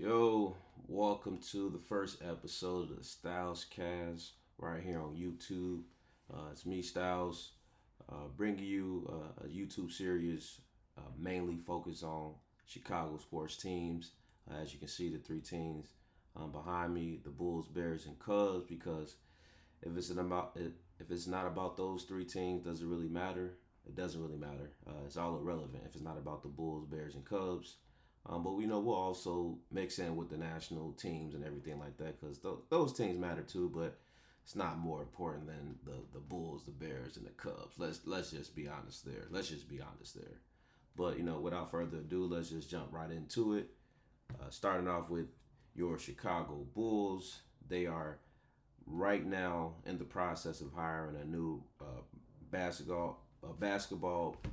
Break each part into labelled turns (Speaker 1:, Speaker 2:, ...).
Speaker 1: Yo, welcome to the first episode of the Styles Cast right here on YouTube. It's me, Styles, bringing you a YouTube series mainly focused on Chicago sports teams. As you can see, the three teams behind me: the Bulls, Bears, and Cubs. Because if it's not about those three teams, does it really matter? It doesn't really matter. It's all irrelevant if it's not about the Bulls, Bears, and Cubs. But we know we'll also mix in with the national teams and everything like that because those teams matter too. But it's not more important than the Bulls, the Bears, and the Cubs. Let's just be honest there. Let's just be honest there. But without further ado, let's just jump right into it. Starting off with your Chicago Bulls, they are right now in the process of hiring a new basketball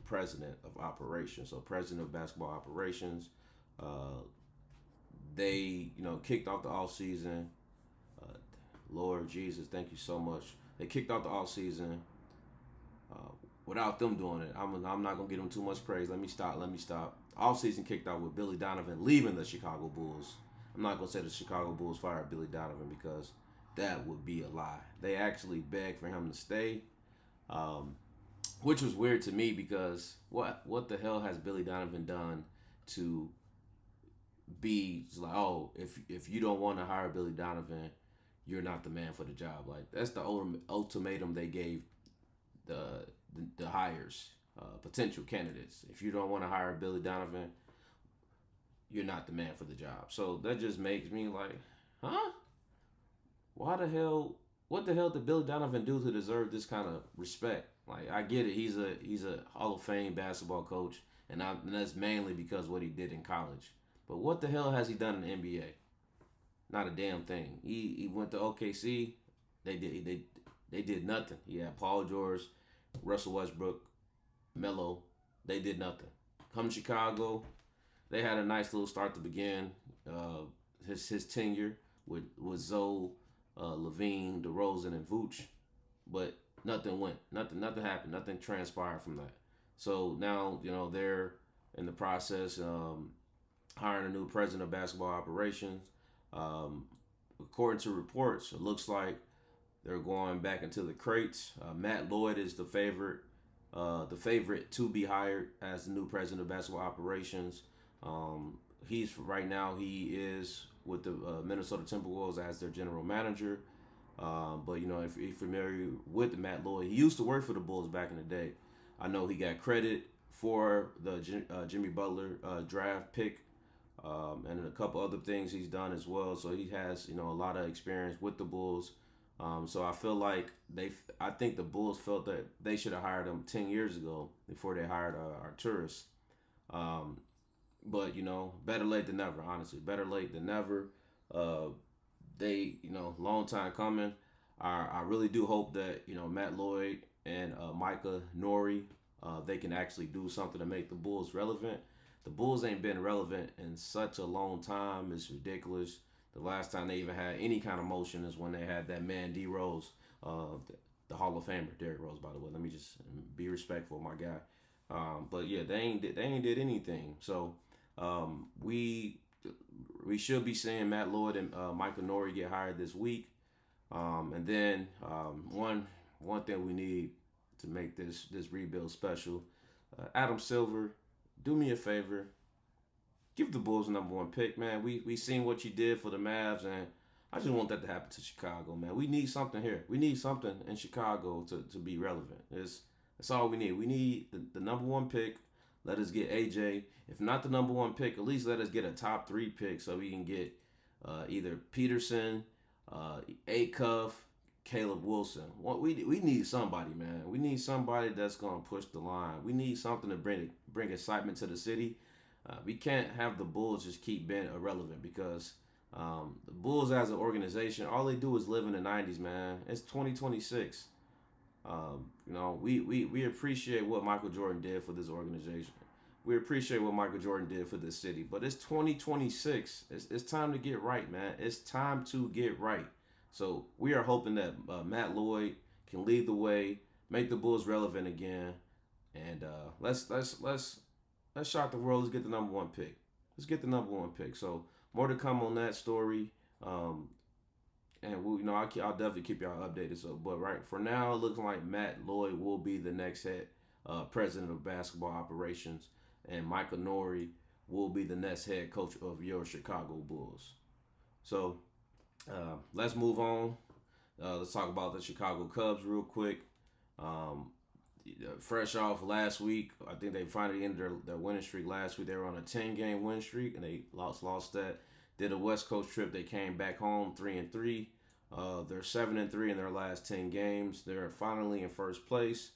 Speaker 1: president of operations. So president of basketball operations. Uh, they kicked off the off season. Uh, Lord Jesus, thank you so much. They kicked off the off season uh, without them doing it. I'm not gonna give them too much praise. Let me stop. Let me stop. Off season kicked off with Billy Donovan leaving the Chicago Bulls. I'm not gonna say the Chicago Bulls fired Billy Donovan because that would be a lie. They actually begged for him to stay, um, which was weird to me because what the hell has Billy Donovan done to be like, oh, if you don't want to hire Billy Donovan, you're not the man for the job. Like that's the ultimatum they gave the hires, potential candidates. If you don't want to hire Billy Donovan, you're not the man for the job. So that just makes me like, huh? Why the hell? What the hell did Billy Donovan do to deserve this kind of respect? Like I get it, he's a Hall of Fame basketball coach, and that's mainly because what he did in college. But what the hell has he done in the NBA? Not a damn thing. He went to OKC. They did nothing. He had Paul George, Russell Westbrook, Melo. They did nothing. Come to Chicago, they had a nice little start to begin his tenure with Zoe, Levine, DeRozan, and Vooch, but nothing went. Nothing happened. Nothing transpired from that. So now they're in the process hiring a new president of basketball operations. Um, According to reports, it looks like they're going back into the crates. Matt Lloyd is the favorite to be hired as the new president of basketball operations. He's right now he is with the Minnesota Timberwolves as their general manager. But if you're familiar with Matt Lloyd, he used to work for the Bulls back in the day. I know he got credit for the Jimmy Butler draft pick, and a couple other things he's done as well. So he has a lot of experience with the Bulls. So I feel like I think the Bulls felt that they should have hired him 10 years ago before they hired Arturis. Um, but better late than never. Honestly, better late than never. Uh, they long time coming. I really do hope that Matt Lloyd and Micah Nori they can actually do something to make the Bulls relevant. The Bulls ain't been relevant in such a long time. It's ridiculous. The last time they even had any kind of motion is when they had that man D Rose, the Hall of Famer Derrick Rose. By the way, let me just be respectful, my guy. But yeah, they ain't did anything. So we should be seeing Matt Lloyd and Michael Nori get hired this week. And then one thing we need to make this rebuild special, Adam Silver, do me a favor, give the Bulls the number one pick, man. We seen what you did for the Mavs, and I just want that to happen to Chicago, man. We need something here. We need something in Chicago to be relevant. That's all we need. We need the number one pick. Let us get AJ. If not the number one pick, at least let us get a top three pick so we can get either Peterson, Acuff, Caleb Wilson. We need somebody, man. We need somebody that's gonna push the line. We need something to bring excitement to the city. We can't have the Bulls just keep being irrelevant because the Bulls as an organization, all they do is live in the '90s, man. It's 2026. We appreciate what Michael Jordan did for this organization. We appreciate what Michael Jordan did for this city. But it's 2026. It's time to get right, man. It's time to get right. So we are hoping that Matt Lloyd can lead the way, make the Bulls relevant again, and let's shock the world. Let's get the number one pick. let's get the number one pick. So more to come on that story. Um, and we'll, I'll definitely keep y'all updated. So, but right for now, it looks like Matt Lloyd will be the next head president of basketball operations, and Michael Nori will be the next head coach of your Chicago Bulls. So, let's move on. Let's talk about the Chicago Cubs real quick. Um, Fresh off last week, I think they finally ended their winning streak last week. They were on a 10-game win streak and they lost that. Did a West Coast trip. They came back home 3-3. They're 7-3 in their last 10 games. They're finally in first place.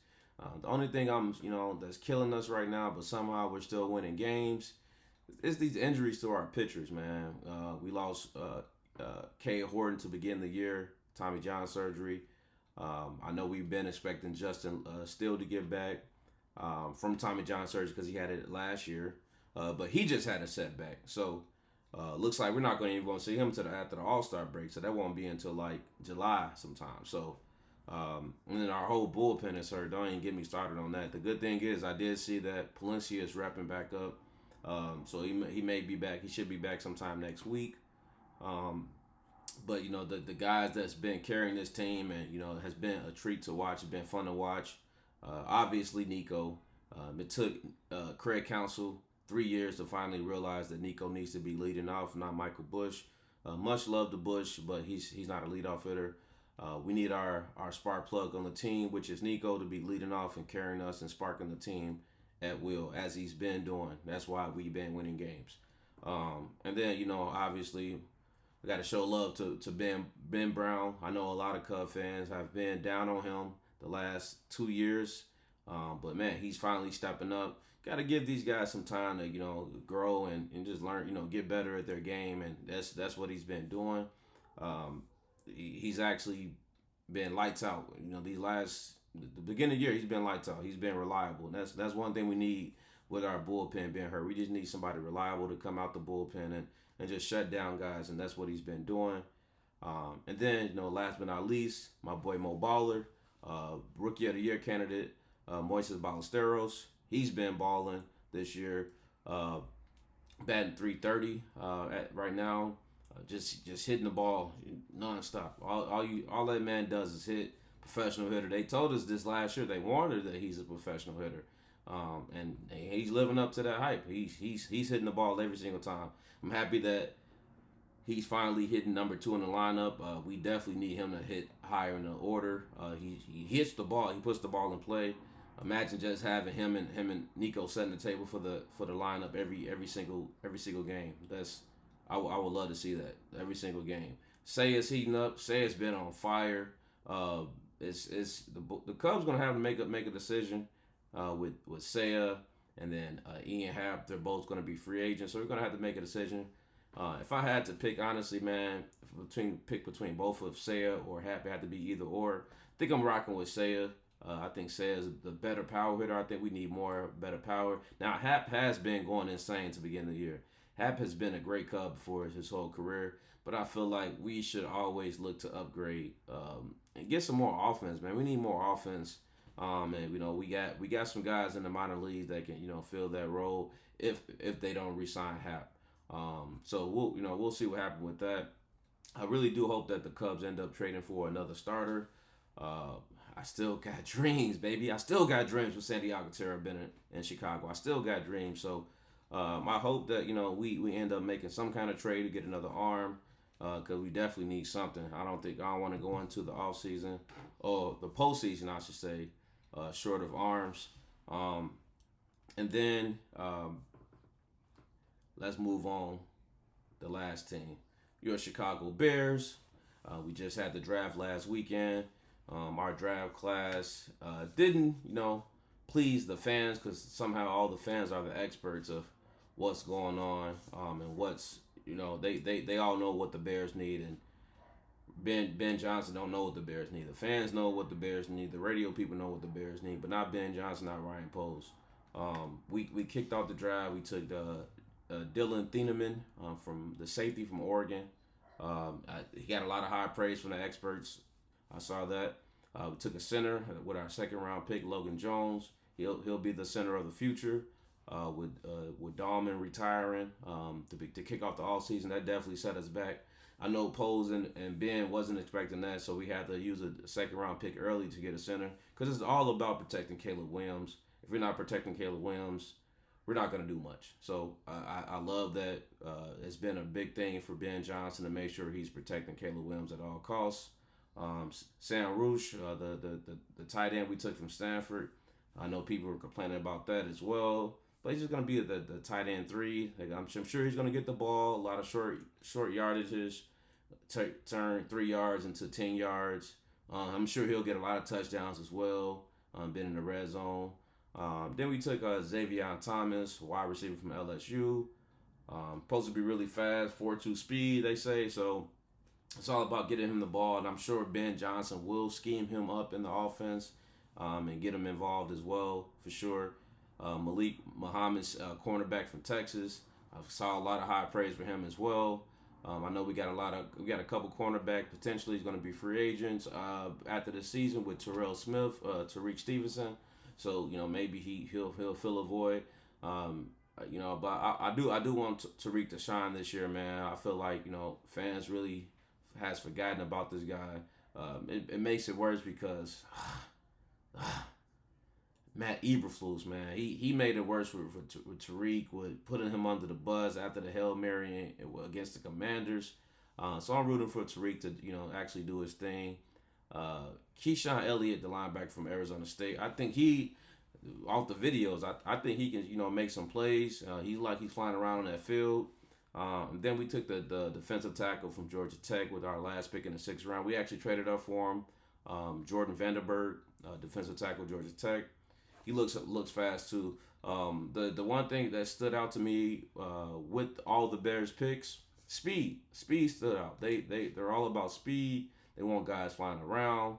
Speaker 1: The only thing that's killing us right now, but somehow we're still winning games, is these injuries to our pitchers, man. We lost Kay Horton to begin the year, Tommy John surgery. I know we've been expecting Justin Steele to get back from Tommy John surgery because he had it last year, but he just had a setback. So looks like we're not going to even see him until after the All-Star break, so that won't be until like July sometime. So and then our whole bullpen is hurt. Don't even get me started on that. The good thing is I did see that Palencia is wrapping back up, so he may be back. He should be back sometime next week. But the guys that's been carrying this team and has been a treat to watch. It's been fun to watch. Obviously Nico. It took Craig Counsell 3 years to finally realize that Nico needs to be leading off, not Michael Bush. Much love to Bush, but he's not a leadoff hitter. We need our spark plug on the team, which is Nico, to be leading off and carrying us and sparking the team at will, as he's been doing. That's why we've been winning games. And then obviously, we got to show love to Ben Brown. I know a lot of Cub fans have been down on him the last 2 years, but man, he's finally stepping up. Got to give these guys some time to grow and just learn, get better at their game, and that's what he's been doing. He's actually been lights out. The beginning of the year, he's been lights out. He's been reliable, and that's one thing we need with our bullpen being hurt. We just need somebody reliable to come out the bullpen and just shut down guys, and that's what he's been doing. And then, last but not least, my boy Mo Baller, Rookie of the Year candidate, Moises Ballesteros. He's been balling this year, batting .330 right now, just hitting the ball nonstop. All that man does is hit. Professional hitter. They told us this last year. They warned us that he's a professional hitter, and he's living up to that hype. He's hitting the ball every single time. I'm happy that he's finally hitting number 2 in the lineup. We definitely need him to hit higher in the order. He hits the ball. He puts the ball in play. Imagine just having him and Nico setting the table for the lineup every single game. I would love to see that every single game. Seiya's heating up. Seiya's been on fire. It's the Cubs gonna have to make a decision with Seiya and then Ian Happ. They're both gonna be free agents, so we're gonna have to make a decision. If I had to pick, honestly, man, between both of Seiya or Happ, it had to be either or. I think I'm rocking with Seiya. I think Seiya is the better power hitter. I think we need more better power. Now, Happ has been going insane to begin the year. Happ has been a great Cub for his whole career, but I feel like we should always look to upgrade and get some more offense, man. We need more offense, and we got some guys in the minor leagues that can fill that role if they don't re-sign Happ. So we'll see what happens with that. I really do hope that the Cubs end up trading for another starter. I still got dreams, baby. I still got dreams with Santiago Terra-Bennett in Chicago. I still got dreams. So I hope that we end up making some kind of trade to get another arm, because we definitely need something. I don't want to go into the off season or the postseason, I should say, short of arms. And then let's move on. The last team, your Chicago Bears. We just had the draft last weekend. Our draft class didn't, please the fans, because somehow all the fans are the experts of what's going on, and what's, they all know what the Bears need, and Ben Johnson don't know what the Bears need. The fans know what the Bears need. The radio people know what the Bears need, but not Ben Johnson, not Ryan Poles. We kicked off the draft. We took Dylan Thieneman from the safety from Oregon. He got a lot of high praise from the experts. I saw that. We took a center with our second round pick, Logan Jones. He'll be the center of the future. with Dahlman retiring to kick off the all season. That definitely set us back. I know Pose and Ben wasn't expecting that, so we had to use a second round pick early to get a center because it's all about protecting Caleb Williams. If we're not protecting Caleb Williams, we're not going to do much. So I love that. It's been a big thing for Ben Johnson to make sure he's protecting Caleb Williams at all costs. Sam Roosh, the tight end we took from Stanford. I know people were complaining about that as well. But he's just going to be the tight end 3. Like, I'm sure he's going to get the ball, a lot of short yardages, turn 3 yards into 10 yards. I'm sure he'll get a lot of touchdowns as well, been in the red zone. Then we took Xavier Thomas, wide receiver from LSU. Supposed to be really fast, 4.2 speed, they say. So it's all about getting him the ball, and I'm sure Ben Johnson will scheme him up in the offense and get him involved as well, for sure. Malik Muhammad's cornerback from Texas. I saw a lot of high praise for him as well. I know we got a couple cornerback potentially is going to be free agents after the season with Terrell Smith, Tariq Stevenson. So maybe he'll fill a void. But I do want Tariq to shine this year, man. I feel like fans really has forgotten about this guy. It makes it worse because Matt Eberflus, man, he made it worse with Tariq, with putting him under the bus after the Hail Mary against the Commanders. So I'm rooting for Tariq to actually do his thing. Keyshawn Elliott, the linebacker from Arizona State, I think off the videos, I think he can make some plays. He's flying around on that field. Then we took the defensive tackle from Georgia Tech with our last pick in the 6th round. We actually traded up for him. Jordan Vanderberg, defensive tackle, Georgia Tech. He looks fast too. The one thing that stood out to me with all the Bears picks, speed. Speed stood out. They're all about speed. They want guys flying around.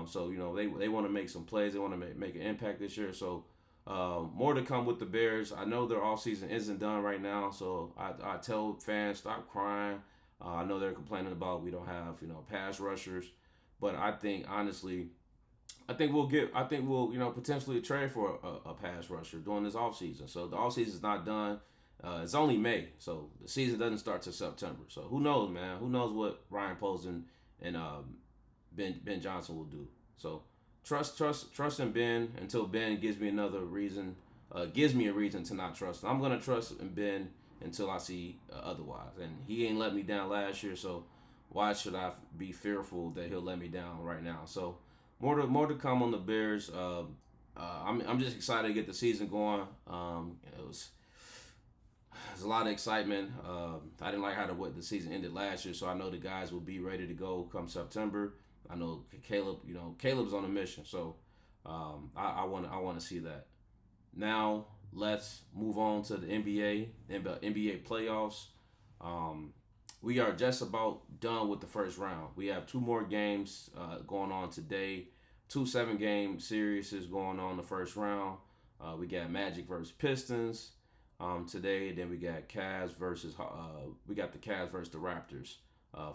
Speaker 1: So they want to make some plays. They want to make an impact this year. So more to come with the Bears. I know their offseason isn't done right now. So I tell fans, stop crying. I know they're complaining about we don't have pass rushers, but I think honestly, I think we'll potentially trade for a pass rusher during this offseason. So the offseason is not done. It's only May, so the season doesn't start till September. So who knows, man? Who knows what Ryan Poles and Ben Johnson will do? So trust in Ben until Ben gives me a reason to not trust him. I'm gonna trust in Ben until I see otherwise. And he ain't let me down last year, so why should I be fearful that he'll let me down right now? So more to come on the Bears. I'm just excited to get the season going. There's a lot of excitement. I didn't like how the season ended last year, so I know the guys will be ready to go come September. I know Caleb's on a mission, so I want to see that. Now let's move on to the NBA playoffs. We are just about done with the first round. We have 2 more games going on today. 2 7-game series is going on the first round. We got Magic versus Pistons today. Then we got the Cavs versus the Raptors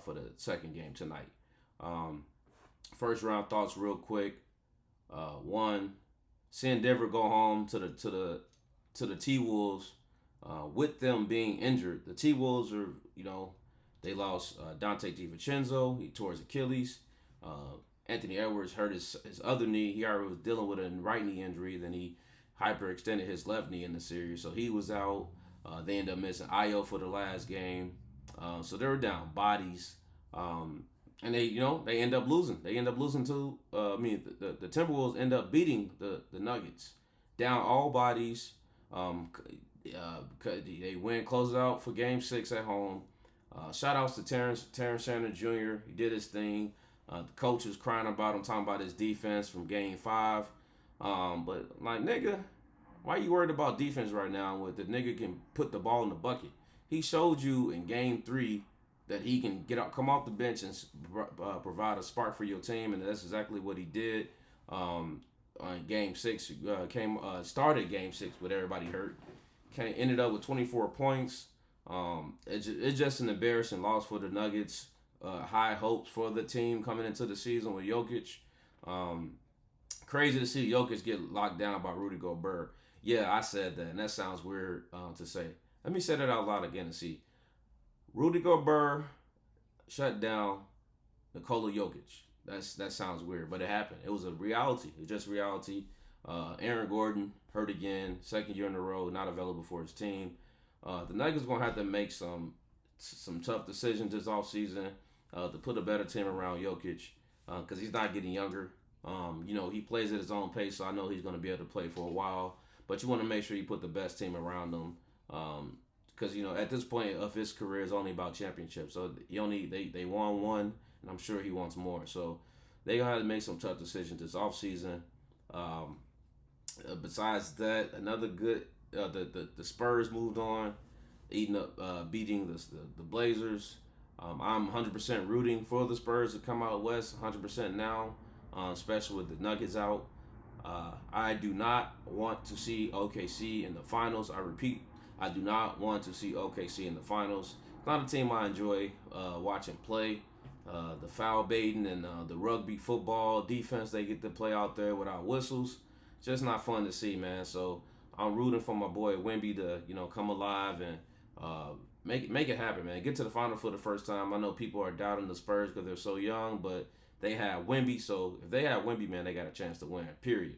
Speaker 1: for the second game tonight. First round thoughts real quick. One, seeing Denver go home to the T-Wolves with them being injured. The T-Wolves are they lost Dante DiVincenzo. He tore his Achilles. Anthony Edwards hurt his other knee. He already was dealing with a right knee injury. Then he hyperextended his left knee in the series. So he was out. They ended up missing Ayo for the last game. So they were down bodies. And they end up losing. They end up losing to, the Timberwolves end up beating the Nuggets. Down all bodies. They win, close it out for game 6 at home. Shout outs to Terrence Shannon Jr. He did his thing. The coach was crying about him, talking about his defense from game 5. But nigga, why you worried about defense right now when the nigga can put the ball in the bucket? He showed you in game 3 that he can come off the bench and provide a spark for your team, and that's exactly what he did. On game 6, started game 6 with everybody hurt. Ended up with 24 points. It's just an embarrassing loss for the Nuggets. High hopes for the team coming into the season with Jokic. Crazy to see Jokic get locked down by Rudy Gobert. Yeah, I said that, and that sounds weird to say. Let me say that out loud again and see. Rudy Gobert shut down Nikola Jokic. That sounds weird, but it happened. It was a reality. It's just reality. Aaron Gordon hurt again, second year in a row, not available for his team. The Nuggets gonna have to make some tough decisions this offseason to put a better team around Jokic because he's not getting younger. He plays at his own pace, so I know he's gonna be able to play for a while. But you want to make sure you put the best team around him. Because at this point of his career, it's only about championships. So they won one, and I'm sure he wants more. So they gonna have to make some tough decisions this offseason. Besides that, another good the Spurs moved on, beating the Blazers. I'm 100% rooting for the Spurs to come out west, 100% now, especially with the Nuggets out. I do not want to see OKC in the finals. I repeat, I do not want to see OKC in the finals. It's not a team I enjoy watching play. The foul baiting and the rugby football defense they get to play out there without whistles, just not fun to see, man. So I'm rooting for my boy Wemby to come alive and make it happen, man. Get to the final for the first time. I know people are doubting the Spurs because they're so young, but they have Wemby, so if they have Wemby, man, they got a chance to win. Period.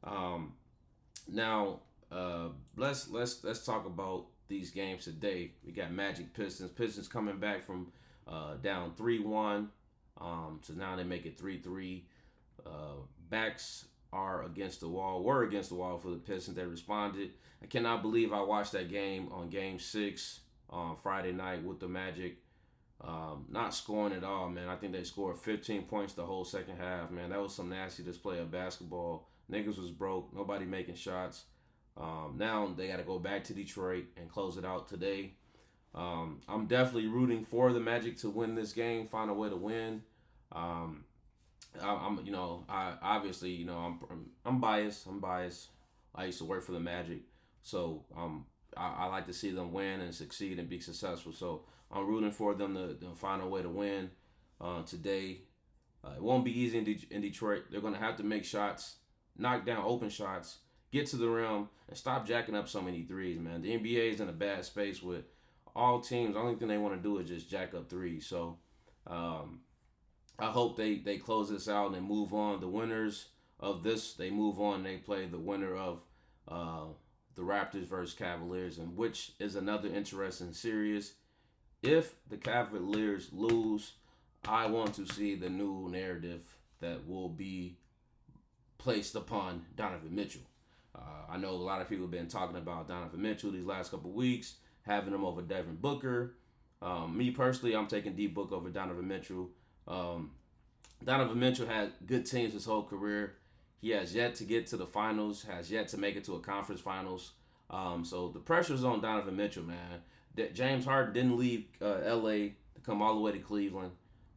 Speaker 1: Now let's talk about these games today. We got Magic Pistons. Pistons coming back from down 3-1, so now they make it 3-3. Backs are against the wall. Were against the wall for the Pistons. They responded. I cannot believe I watched that game on Game 6 on Friday night with the Magic. Not scoring at all, man. I think they scored 15 points the whole second half, man. That was some nasty display of basketball. Niggas was broke. Nobody making shots. Now they got to go back to Detroit and close it out today. I'm definitely rooting for the Magic to win this game, find a way to win. I obviously, I'm biased. I'm biased. I used to work for the Magic, so I like to see them win and succeed and be successful. So I'm rooting for them to find a way to win today. It won't be easy in Detroit. They're going to have to make shots, knock down open shots, get to the rim, and stop jacking up so many threes, man. The NBA is in a bad space with all teams. The only thing they want to do is just jack up threes. So I hope they close this out and they move on. The winners of this, they move on. They play the winner of the Raptors versus Cavaliers, and which is another interesting series. If the Cavaliers lose, I want to see the new narrative that will be placed upon Donovan Mitchell. I know a lot of people have been talking about Donovan Mitchell these last couple of weeks, having him over Devin Booker. Me personally, I'm taking D Book over Donovan Mitchell. Donovan Mitchell had good teams his whole career. He has yet to get to the finals, has yet to make it to a conference finals. So the pressure's on Donovan Mitchell, man. James Harden didn't leave LA to come all the way to Cleveland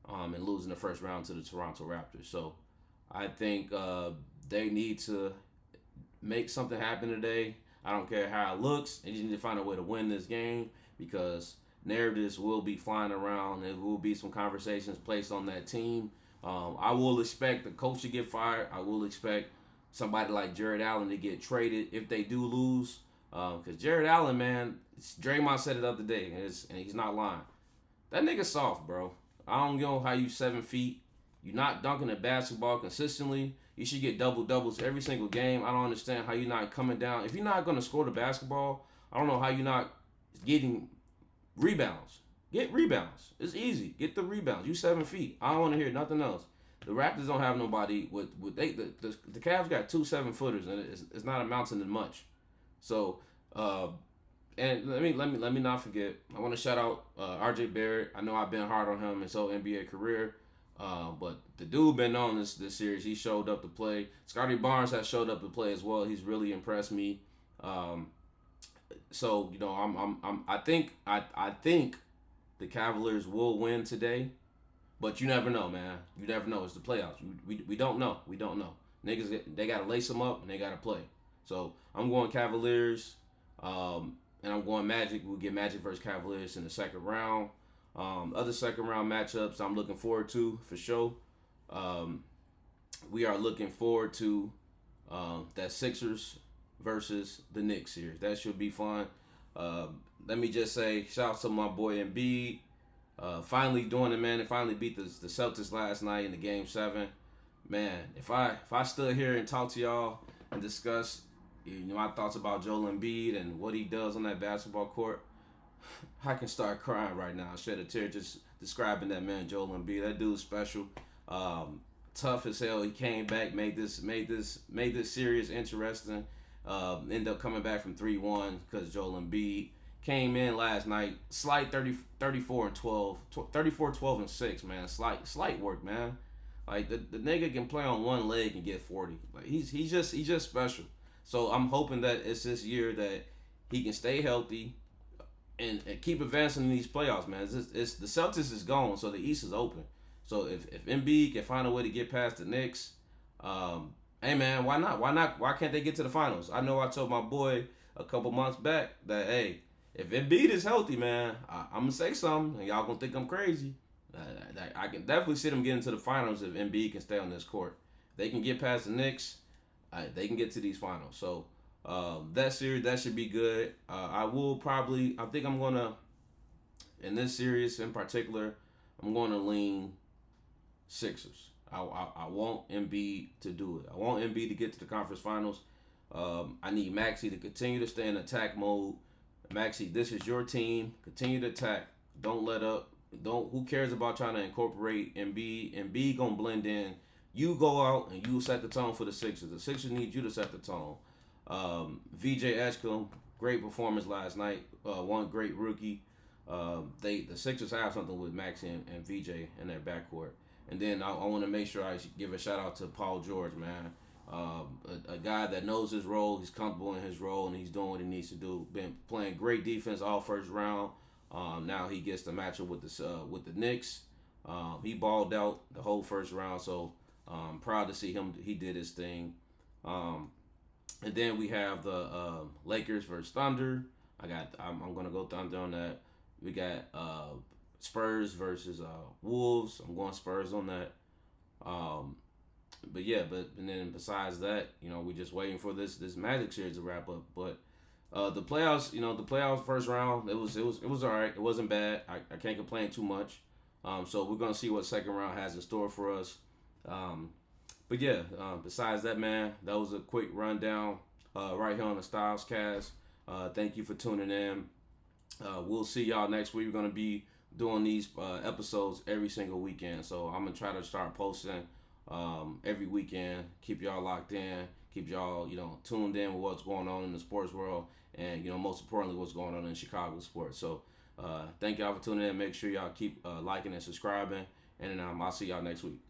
Speaker 1: and lose in the first round to the Toronto Raptors. So I think they need to make something happen today. I don't care how it looks. They just need to find a way to win this game because narratives will be flying around. There will be some conversations placed on that team. I will expect the coach to get fired. I will expect somebody like Jared Allen to get traded if they do lose. Because Jared Allen, man, Draymond said it the other day, and he's not lying. That nigga soft, bro. I don't know how you 7 feet. You're not dunking the basketball consistently. You should get double-doubles every single game. I don't understand how you're not coming down. If you're not going to score the basketball, I don't know how you're not getting rebounds. Get rebounds. It's easy. Get the rebounds. You 7 feet. I don't want to hear nothing else. The Raptors don't have nobody with the Cavs got 2 7-footers, and it's not amounting to much. So, and let me not forget. I want to shout out R.J. Barrett. I know I've been hard on him his whole NBA career, but the dude been on this series. He showed up to play. Scotty Barnes has showed up to play as well. He's really impressed me. So I think the Cavaliers will win today, but you never know, man. You never know. It's the playoffs. We don't know. We don't know. Niggas, they gotta lace them up and they gotta play. So I'm going Cavaliers, and I'm going Magic. We'll get Magic versus Cavaliers in the second round. Other second round matchups I'm looking forward to for sure. We are looking forward to that Sixers versus the Knicks series. That should be fun. Uh, Let me just say, shout out to my boy Embiid. Finally doing it, man. They finally beat the Celtics last night in the Game 7. Man, if I stood here and talked to y'all and discuss, my thoughts about Joel Embiid and what he does on that basketball court, I can start crying right now. I shed a tear just describing that man, Joel Embiid. That dude's special. Tough as hell. He came back, made this series interesting. Ended up coming back from 3-1 because Joel Embiid came in last night. Slight 34 and 12, 34, 12 and 6, man. Slight work, man. Like the nigga can play on one leg and get 40. Like he's just special. So I'm hoping that it's this year that he can stay healthy and keep advancing in these playoffs, man. It's the Celtics is gone, so the East is open. So if Embiid can find a way to get past the Knicks, hey man, why not? Why not? Why can't they get to the finals? I know I told my boy a couple months back that hey, if Embiid is healthy, man, I'm gonna say something, and y'all gonna think I'm crazy. I can definitely see them getting to the finals if Embiid can stay on this court. If they can get past the Knicks, they can get to these finals. So that series, that should be good. I think I'm gonna, in this series in particular, I'm gonna lean Sixers. I want Embiid to do it. I want Embiid to get to the conference finals. I need Maxey to continue to stay in attack mode. Maxey, this is your team. Continue to attack. Don't let up. Who cares about trying to incorporate Embiid? Embiid gonna blend in. You go out and you set the tone for the Sixers. The Sixers need you to set the tone. VJ Eshcombe, great performance last night. One great rookie. The Sixers have something with Maxey and VJ in their backcourt. And then I want to make sure I give a shout out to Paul George, man. A guy that knows his role. He's comfortable in his role, and he's doing what he needs to do. Been playing great defense all first round. Now he gets the matchup with the Knicks. He balled out the whole first round, so I'm proud to see him. He did his thing. And then we have the Lakers versus Thunder. I'm gonna go Thunder on that. We got Spurs versus Wolves. I'm going Spurs on that. And then besides that, we're just waiting for this Magic series to wrap up. But the playoffs first round, it was all right. It wasn't bad. I can't complain too much. So we're gonna see what second round has in store for us. Besides that, man, that was a quick rundown right here on the Styles Cast. Thank you for tuning in. We'll see y'all next week. We're gonna be doing these episodes every single weekend. So I'm gonna try to start posting every weekend. Keep y'all locked in. Keep y'all tuned in with what's going on in the sports world, and most importantly, what's going on in Chicago sports. So thank y'all for tuning in. Make sure y'all keep liking and subscribing, and I'll see y'all next week.